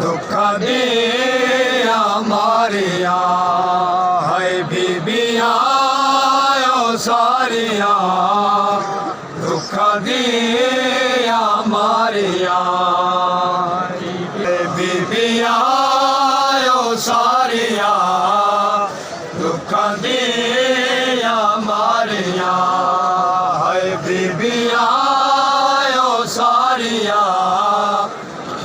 दुख दिया मारिया है बीबिया सारिया दुख दिया मारिया बीबिया सारिया दुख दिया मारिया है बीबिया सारिया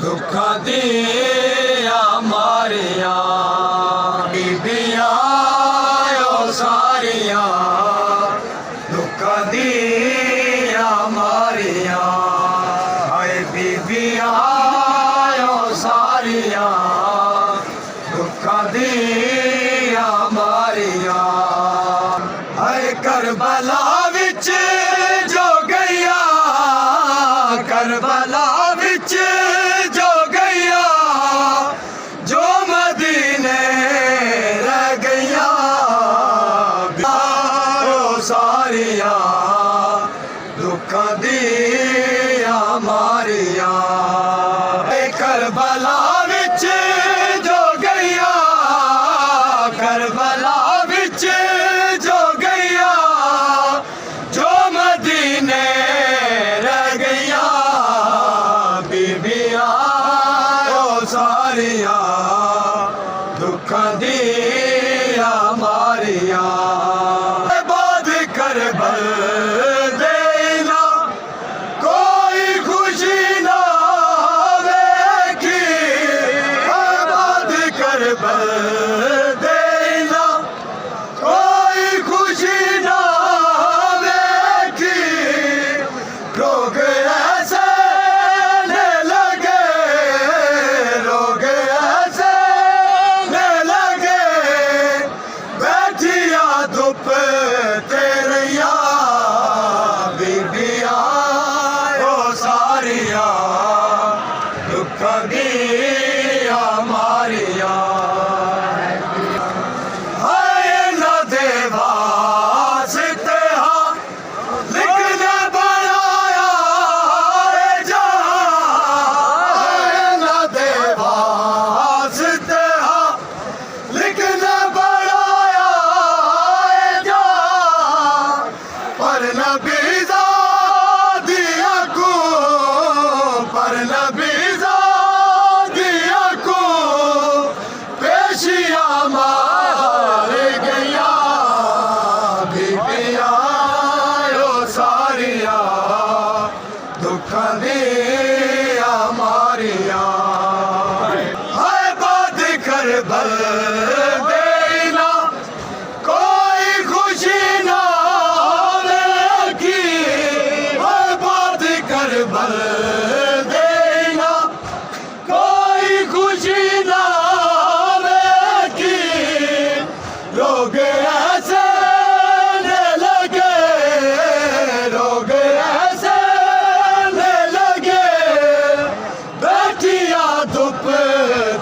दुख दिया मारिया बीबिया सारिया दुख दिया मारिया है बीबिया सारिया दुख दिया मारिया है करबला विच जो गैया करबला विच जो गैया जो मदीने रह गैया सारिया दुख दिया मारिया करबला विच जो गैया करबला विच जो गैया जो मदीने रह गैया बीबिया सारिया दुख दिया मारिया बाद करबल देना कोई खुशी ना देखी बाद करबल देना कोई खुशी ना देखी लोग ऐसे लगे लोग ऐसे लगे बैठिया धुप तेरिया बीबिया सारिया दुख दिया मारिया है न देवा सिते लिखने बनाया न देवा सिते लिखने बनाया पर नबीजा दिया को पर नबीजा दिया को पेशिया मार गया बीबिया सारिया दुख दिया मारिया है बात करबल देना कोई खुशी ना देखी है बात करबल देना कोई खुशी ना देखी लोग ऐसे लगे लोग ऐसे लगे बैठिया धुप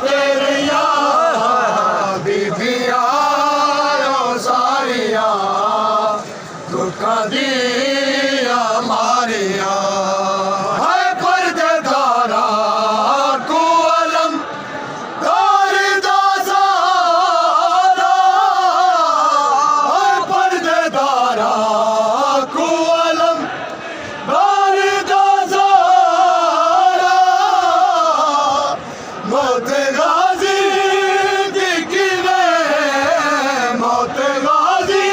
तेरिया बीबिया सारिया दुख दिया मारिया है पर्देदारा को अलम दारदा सारा है पर्देदारा को अलम दारदा सारा मौत गाजी दिखवे मौत गाजी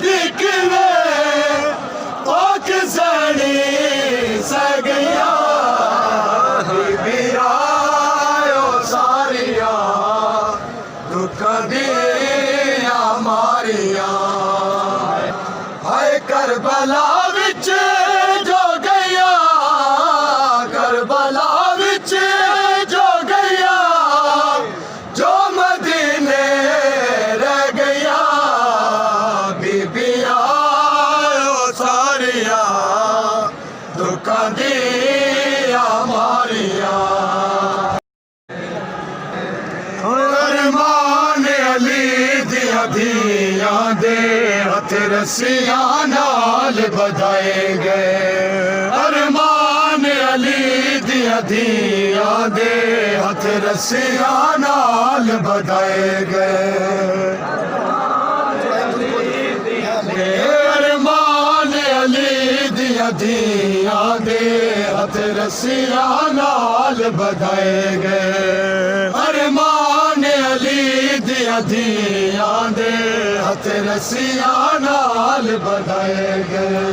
दिखवे पाक सड़ी सगैया बीबिया सारिया दुख दिया मारिया है करबला विच जो गैया करबला विच जो गैया जो मदीने रह गैया बीबिया सारिया दुख दिया मारिया अरमान अली दिया दिया दे हथ रस्सियां नाल बधाए गए अरमान अली दिया धियां दे हथ रस्सियां नाल बधाए गए। अरमान अली दियां धियां दे हथ रस्सियां नाल बधाए गए। अरमान अली दियां धियां दे हथ रस्सियां नाल बधाए गए।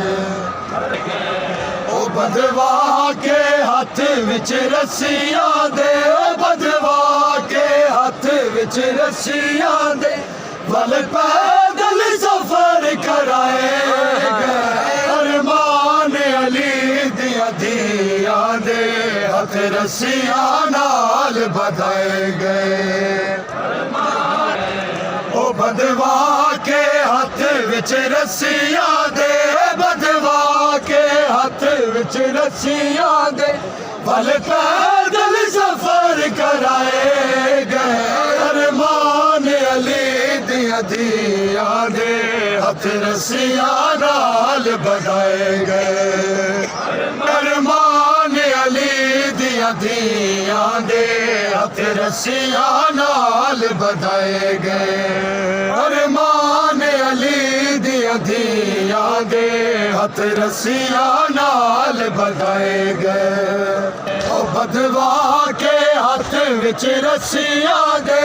ओ बधवा के हाथ विच रस्सियां दे, ओ बधवा के हाथ विच रस्सियां दे वल पैदल सफर कराए गए। अरमान अली दियां धियां दे हथ रस्सियां नाल बधाए गए। ओ बधवा के हाथ विच रस्सियां दे, बधवा के हाथ विच रस्सियां दे वल पैदल सफर कराए गए। अरमान अली दियां धियां दे हथ रस्सियां नाल बधाए गए। अरमान अली दियां धियां दे हथ रस्सियां नाल बधाए गए। अरमान अली दियां धियां दे हथ रस्सियां नाल बधाए गए। ओ बधवा के हाथ विच रस्सियां दे,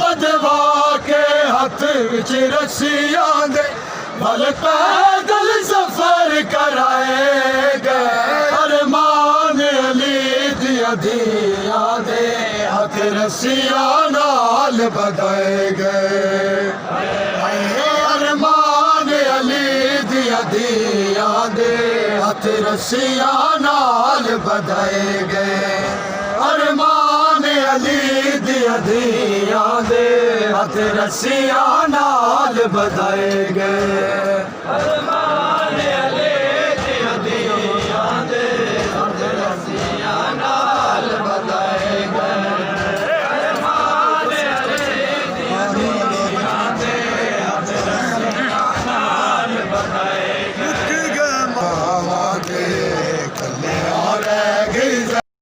बधवा के हाथ विच रस्सियां दे वल पैदल सफर कराए गए। अरमान अली दियां धियां दे हथ रस्सियां नाल बधाए गए। अरमान अली दियां धियां दे हथ रस्सियां नाल बधाए गए। अरमान अली दियां धियां दे हथ रस्सियां नाल बधाए गए।